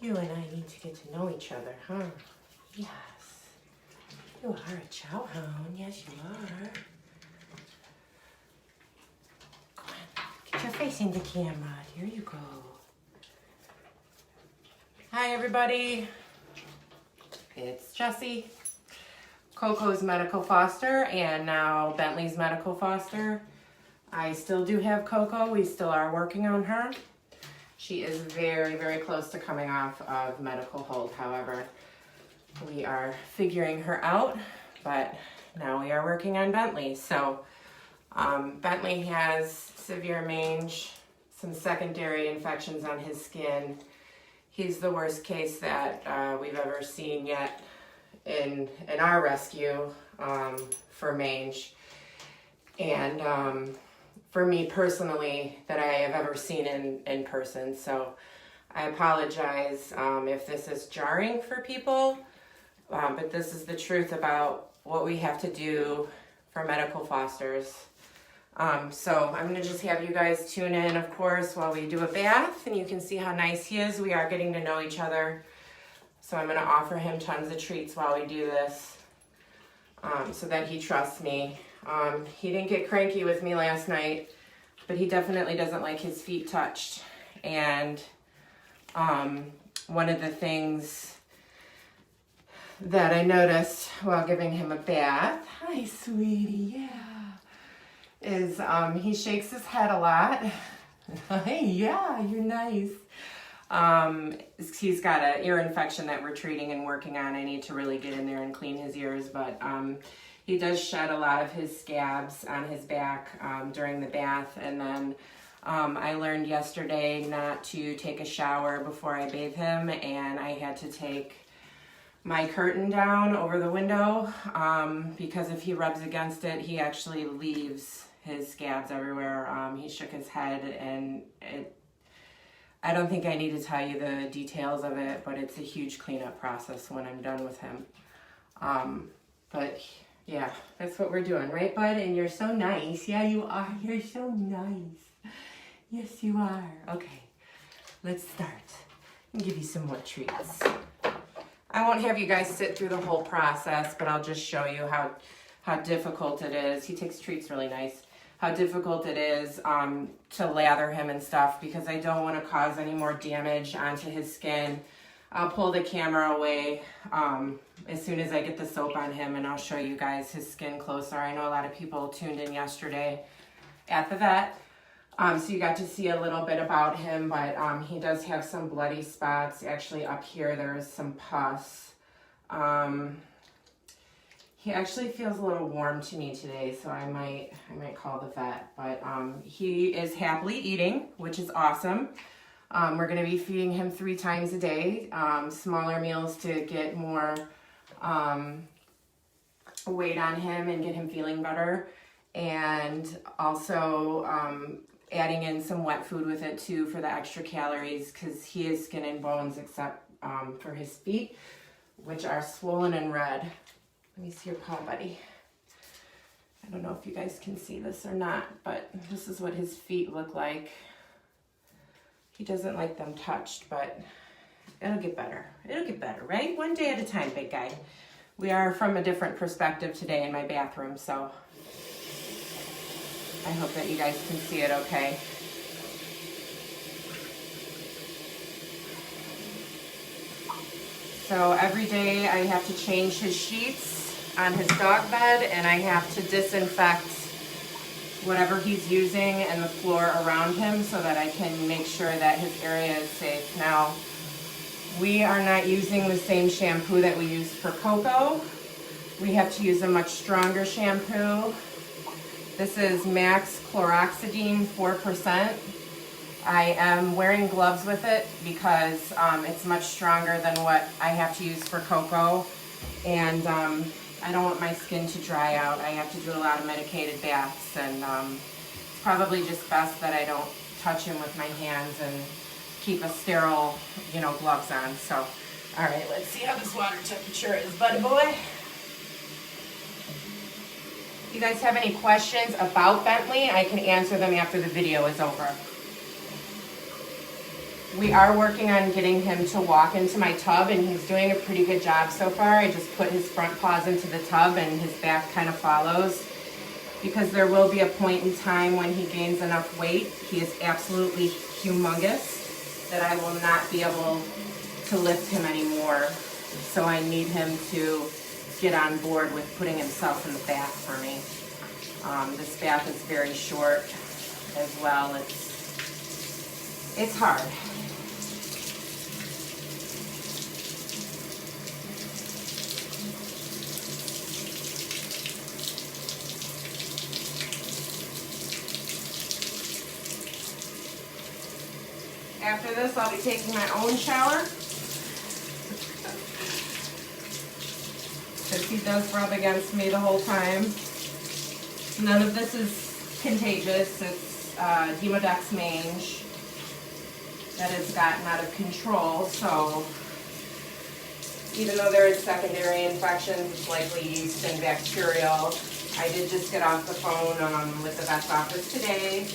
You and I need to get to know each other, huh? Yes. You are a chow hound. Yes, you are. Go on. Get your face in the camera. Here you go. Hi, everybody. It's Jessie. Coco's medical foster and now Bentley's medical foster. I still do have Coco. We still are working on her. She is very, very close to coming off of medical hold. However, we are figuring her out, but now we are working on Bentley. So Bentley has severe mange, some secondary infections on his skin. He's the worst case that we've ever seen yet in our rescue for mange. And for me personally, that I have ever seen in person. So I apologize if this is jarring for people, but this is the truth about what we have to do for medical fosters. So I'm gonna just have you guys tune in, of course, while we do a bath, and you can see how nice he is. We are getting to know each other. So I'm gonna offer him tons of treats while we do this, so that he trusts me. He didn't get cranky with me last night, but he definitely doesn't like his feet touched. And one of the things that I noticed while giving him a bath, hi sweetie, yeah, is he shakes his head a lot. Hey, yeah, you're nice. He's got an ear infection that we're treating and working on. I need to really get in there and clean his ears, but he does shed a lot of his scabs on his back during the bath. And then I learned yesterday not to take a shower before I bathe him, and I had to take my curtain down over the window because if he rubs against it, he actually leaves his scabs everywhere. He shook his head, and I don't think I need to tell you the details of it, but it's a huge cleanup process when I'm done with him. But yeah, that's what we're doing, right, bud? And you're so nice. Yeah, you are. You're so nice. Yes, you are. Okay, let's start. I'll give you some more treats. I won't have you guys sit through the whole process, but I'll just show you how difficult it is. He takes treats really nice. How difficult it is to lather him and stuff, because I don't want to cause any more damage onto his skin. I'll pull the camera away as soon as I get the soap on him, and I'll show you guys his skin closer. I know a lot of people tuned in yesterday at the vet, so you got to see a little bit about him, but he does have some bloody spots. Actually, up here there is some pus. He actually feels a little warm to me today, so I might call the vet. But he is happily eating, which is awesome. We're going to be feeding him 3 times a day, smaller meals to get more weight on him and get him feeling better. And also adding in some wet food with it too for the extra calories, because he is skin and bones except for his feet, which are swollen and red. Let me see your paw, buddy. I don't know if you guys can see this or not, but this is what his feet look like. He doesn't like them touched, but it'll get better. It'll get better, right? One day at a time, big guy. We are from a different perspective today in my bathroom, so I hope that you guys can see it okay. So every day I have to change his sheets on his dog bed, and I have to disinfect whatever he's using and the floor around him so that I can make sure that his area is safe. Now, we are not using the same shampoo that we used for Coco. We have to use a much stronger shampoo. This is Max Chloroxidine 4%. I am wearing gloves with it because it's much stronger than what I have to use for Coco, and I don't want my skin to dry out. I have to do a lot of medicated baths, and it's probably just best that I don't touch him with my hands and keep a sterile, gloves on. So, all right, let's see how this water temperature is, buddy boy. If you guys have any questions about Bentley, I can answer them after the video is over. We are working on getting him to walk into my tub, and he's doing a pretty good job so far. I just put his front paws into the tub and his back kind of follows, because there will be a point in time when he gains enough weight. He is absolutely humongous that I will not be able to lift him anymore. So I need him to get on board with putting himself in the bath for me. This bath is very short as well. It's hard. After this, I'll be taking my own shower, because he does rub against me the whole time. None of this is contagious. It's Demodex mange that has gotten out of control. So even though there is secondary infections, it's likely yeast and bacterial. I did just get off the phone with the vet's office today,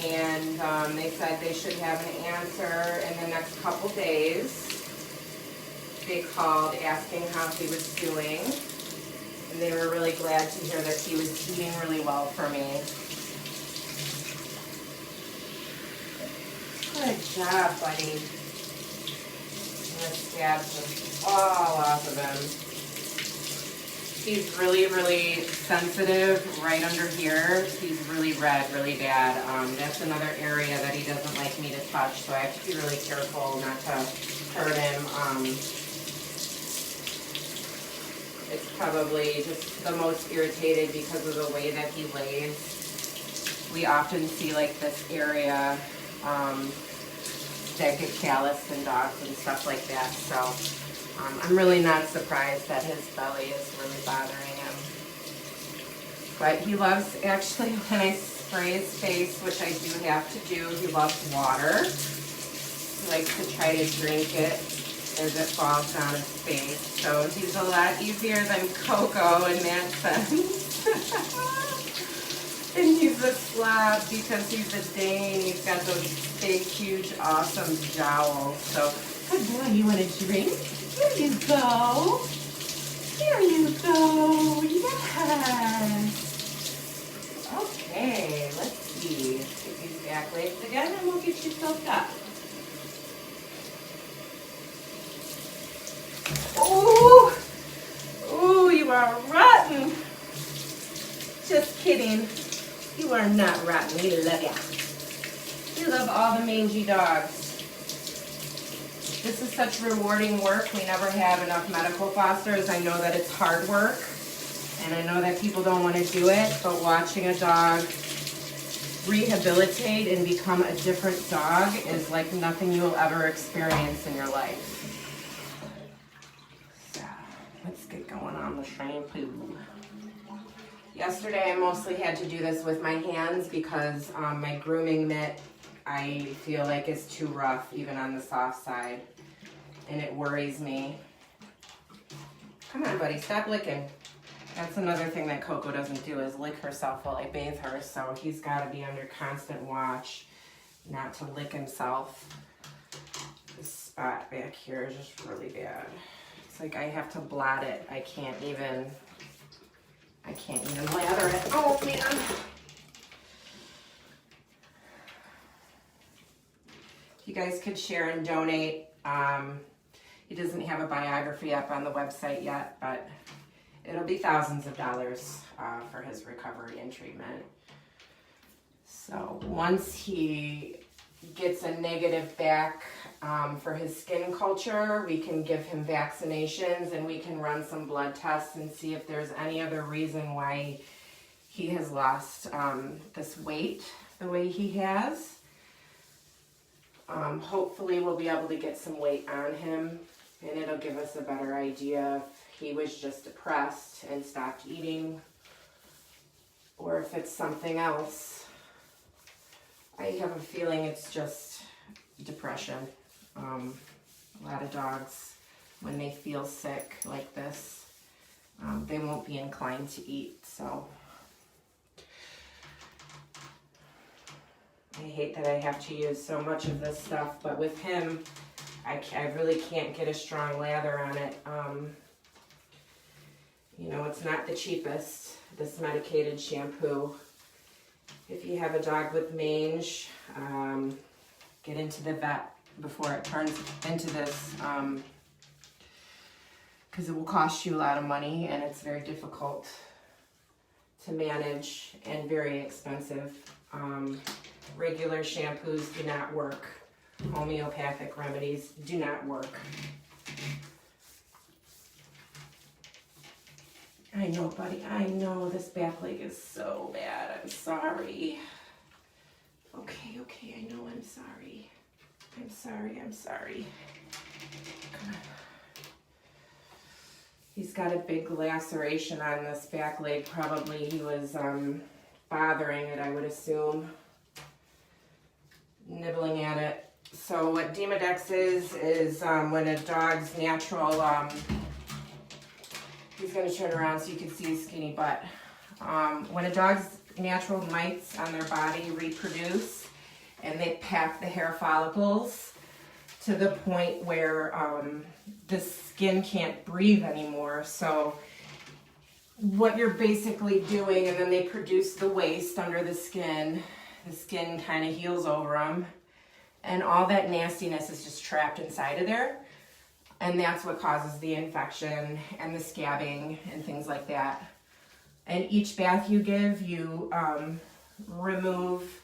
and they said they should have an answer in the next couple days. They called asking how he was doing, and they were really glad to hear that he was eating really well for me. Good job, buddy. And the scabs are all off of him. He's really, really sensitive right under here. He's really red, really bad. That's another area that he doesn't like me to touch, so I have to be really careful not to hurt him. It's probably just the most irritated because of the way that he lays. We often see like this area that get calloused in dogs and stuff like that, so I'm really not surprised that his belly is really bothering him. But he loves, actually, when I spray his face, which I do have to do, he loves water. He likes to try to drink it as it falls down his face. So he's a lot easier than Coco in that sense. And he's a slob because he's a Dane. He's got those big, huge, awesome jowls. So, good boy, you want a drink? Here you go. Here you go. Yes. Okay, let's see. Get these back legs again and we'll get you soaked up. Ooh. Ooh, you are rotten. Just kidding. You are not rotten. We love ya. We love all the mangy dogs. This is such rewarding work. We never have enough medical fosters. I know that it's hard work, and I know that people don't want to do it, but watching a dog rehabilitate and become a different dog is like nothing you will ever experience in your life. So, let's get going on the shampoo. Yesterday I mostly had to do this with my hands because my grooming mitt I feel like is too rough even on the soft side, and it worries me. Come on, buddy, stop licking. That's another thing that Coco doesn't do is lick herself while I bathe her, so he's got to be under constant watch not to lick himself. This spot back here is just really bad. It's like I have to blot it. I can't even lather it. Oh man. You guys could share and donate. He doesn't have a biography up on the website yet, but it'll be thousands of dollars for his recovery and treatment. So once he gets a negative back for his skin culture, we can give him vaccinations and we can run some blood tests and see if there's any other reason why he has lost this weight the way he has. Hopefully we'll be able to get some weight on him, and it'll give us a better idea if he was just depressed and stopped eating, or if it's something else. I have a feeling it's just depression. A lot of dogs, when they feel sick like this, they won't be inclined to eat, so I hate that I have to use so much of this stuff, but with him, I really can't get a strong lather on it. You know, it's not the cheapest, this Medicated shampoo. If you have a dog with mange, get into the vet before it turns into this, because it will cost you a lot of money and it's very difficult to manage and very expensive. Regular shampoos do not work. Homeopathic remedies do not work. I know, buddy, I know this back leg is so bad. I'm sorry. Okay, I know I'm sorry. I'm sorry. Come on. He's got a big laceration on this back leg. Probably he was bothering it, I would assume. Nibbling at it. So what Demodex is when a dog's natural, he's going to turn around so you can see his skinny butt. When a dog's natural mites on their body reproduce and they pack the hair follicles to the point where the skin can't breathe anymore. So what you're basically doing, and then they produce the waste under the skin kind of heals over them, and all that nastiness is just trapped inside of there. And that's what causes the infection and the scabbing and things like that. And each bath you give, you remove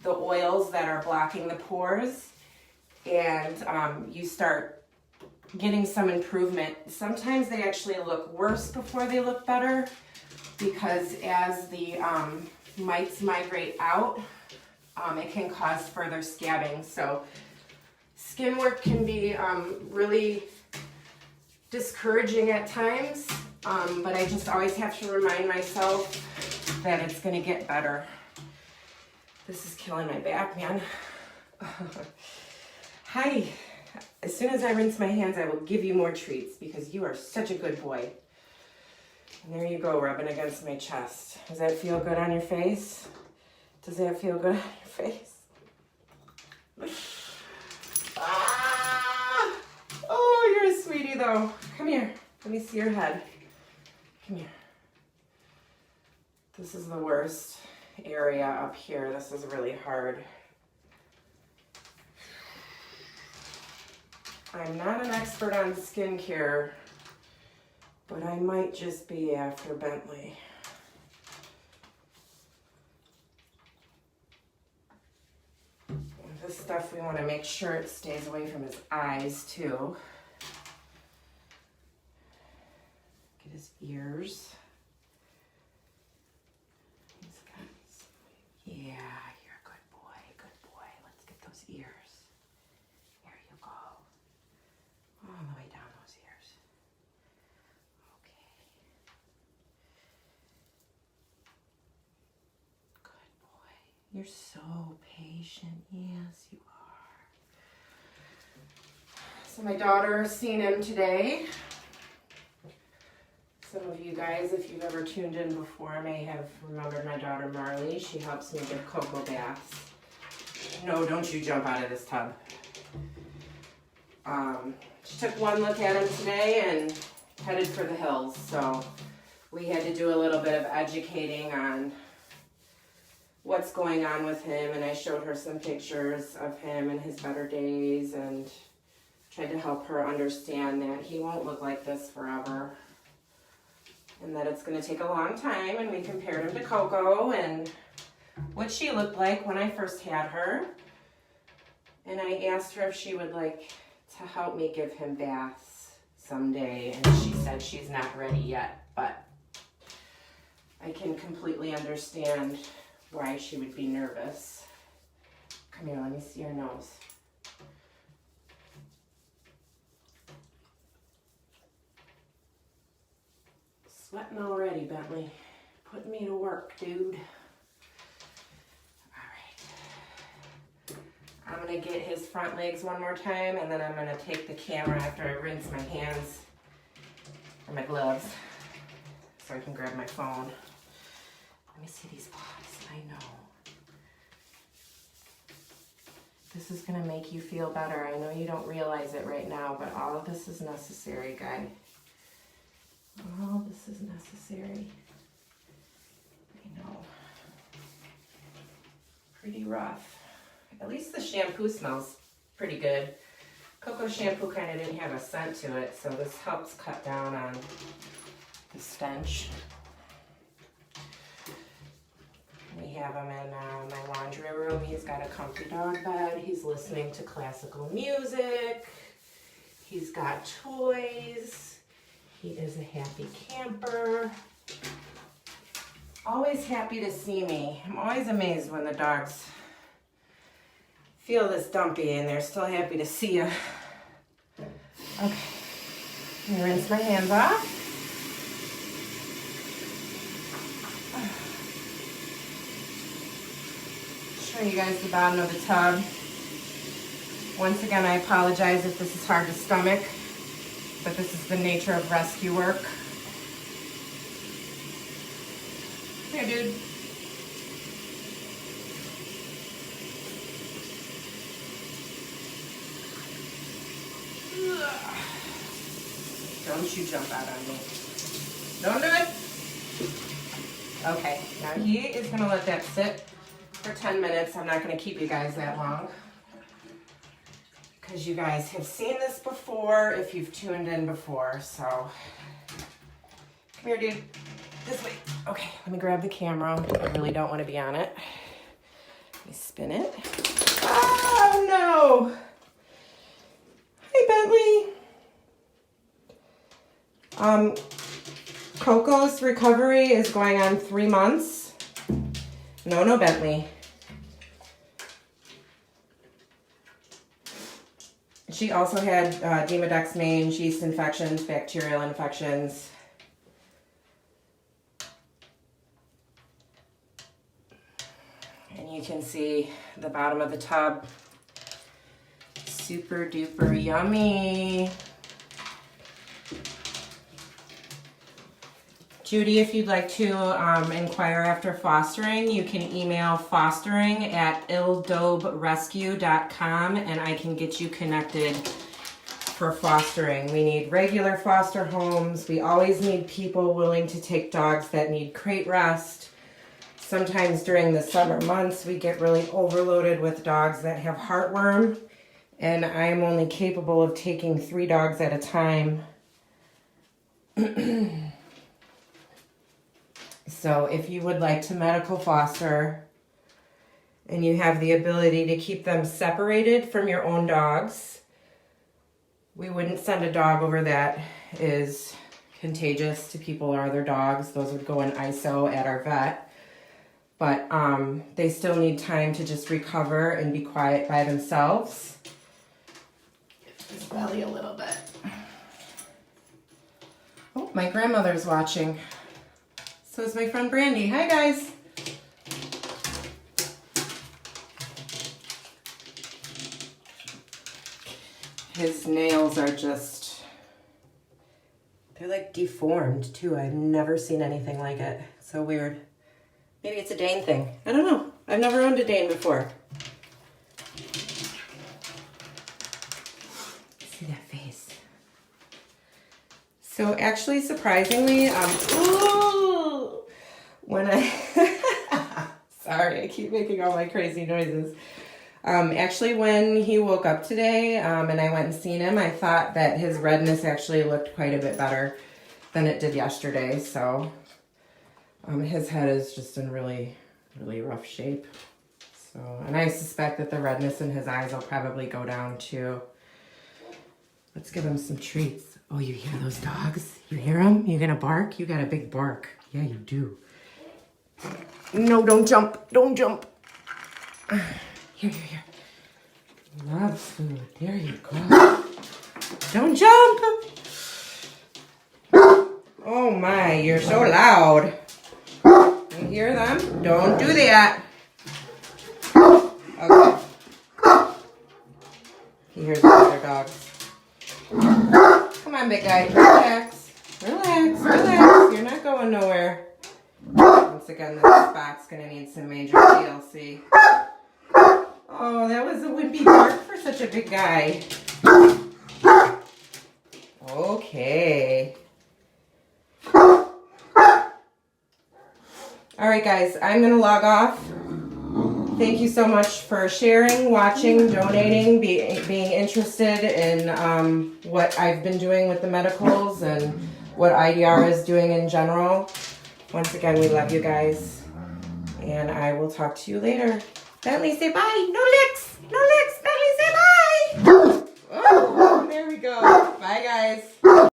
the oils that are blocking the pores, and you start getting some improvement. Sometimes they actually look worse before they look better, because as the mites migrate out, it can cause further scabbing. So skin work can be really discouraging at times, but I just always have to remind myself that it's going to get better. This is killing my back, man. Hi. As soon as I rinse my hands, I will give you more treats because you are such a good boy. And there you go, rubbing against my chest. Does that feel good on your face? Does that feel good on your face? Ah! Oh, you're a sweetie though. Come here. Let me see your head. Come here. This is the worst area up here. This is really hard. I'm not an expert on skincare, but I might just be after Bentley. And this stuff, we want to make sure it stays away from his eyes too. Get his ears. He's got some, yeah, you're a good boy, good boy. Let's get those ears. There you go. All the way down those ears. Okay. Good boy. You're so patient. Yes, you are. So my daughter seen him today. Some of you guys, if you've ever tuned in before, may have remembered my daughter Marley. She helps me give cocoa baths. No, don't you jump out of this tub. She took one look at him today and headed for the hills, so we had to do a little bit of educating on what's going on with him, and I showed her some pictures of him in his better days and tried to help her understand that he won't look like this forever and that it's going to take a long time. And we compared him to Coco and what she looked like when I first had her, and I asked her if she would like to help me give him baths someday, and she said she's not ready yet, but I can completely understand why she would be nervous. Come here, let me see your nose. Sweating already, Bentley. Putting me to work, dude. I'm going to get his front legs one more time, and then I'm going to take the camera after I rinse my hands or my gloves so I can grab my phone. Let me see these paws. I know. This is going to make you feel better. I know you don't realize it right now, but all of this is necessary, guy. All this is necessary. I know. Pretty rough. At least the shampoo smells pretty good. Cocoa shampoo kind of didn't have a scent to it, so this helps cut down on the stench. We have him in my laundry room. He's got a comfy dog bed. He's listening to classical music. He's got toys. He is a happy camper. Always happy to see me. I'm always amazed when the dogs feel this dumpy and they're still happy to see you. Okay, let me rinse my hands off. Show you guys the bottom of the tub. Once again, I apologize if this is hard to stomach, but this is the nature of rescue work. Here, dude. Don't you jump out on me. Don't do it. Okay, now he is gonna let that sit for 10 minutes. I'm not gonna keep you guys that long because you guys have seen this before if you've tuned in before, so. Come here, dude. This way. Okay, let me grab the camera. I really don't want to be on it. Let me spin it. Oh, no. Hi, Bentley. Coco's recovery is going on 3 months. No, Bentley. She also had Demodex mange, yeast infections, bacterial infections. And you can see the bottom of the tub. Super duper yummy. Judy, if you'd like to inquire after fostering, you can email fostering@ildobrescue.com and I can get you connected for fostering. We need regular foster homes. We always need people willing to take dogs that need crate rest. Sometimes during the summer months, we get really overloaded with dogs that have heartworm, and I am only capable of taking 3 dogs at a time. So if you would like to medical foster and you have the ability to keep them separated from your own dogs, we wouldn't send a dog over that is contagious to people or other dogs. Those would go in ISO at our vet. But they still need time to just recover and be quiet by themselves. Lift his belly a little bit. Oh, my grandmother's watching. So is my friend Brandy. Hi, guys. His nails are just, they're like deformed too. I've never seen anything like it. So weird. Maybe it's a Dane thing. I don't know. I've never owned a Dane before. See that face. So actually, surprisingly, when I, sorry, I keep making all my crazy noises. Actually, when he woke up today and I went and seen him, I thought that his redness actually looked quite a bit better than it did yesterday. So his head is just in really, really rough shape. So, and I suspect that the redness in his eyes will probably go down too. Let's give him some treats. Oh, you hear those dogs? You hear them? You gonna bark? You got a big bark. Yeah, you do. No, don't jump. Don't jump. Here. Love food. There you go. Don't jump. Oh my, you're so loud. You hear them? Don't do that. Okay. He hears the other dogs. Come on, big guy. Relax. You're not going nowhere. Once again, this spot's going to need some major TLC. Oh, that was a wimpy bark for such a big guy. Okay. All right, guys, I'm going to log off. Thank you so much for sharing, watching, donating, being interested in what I've been doing with the medicals and what IDR is doing in general. Once again, we love you guys. And I will talk to you later. Bentley, say bye. No licks. No licks. Bentley, say bye. Oh, there we go. Bye, guys.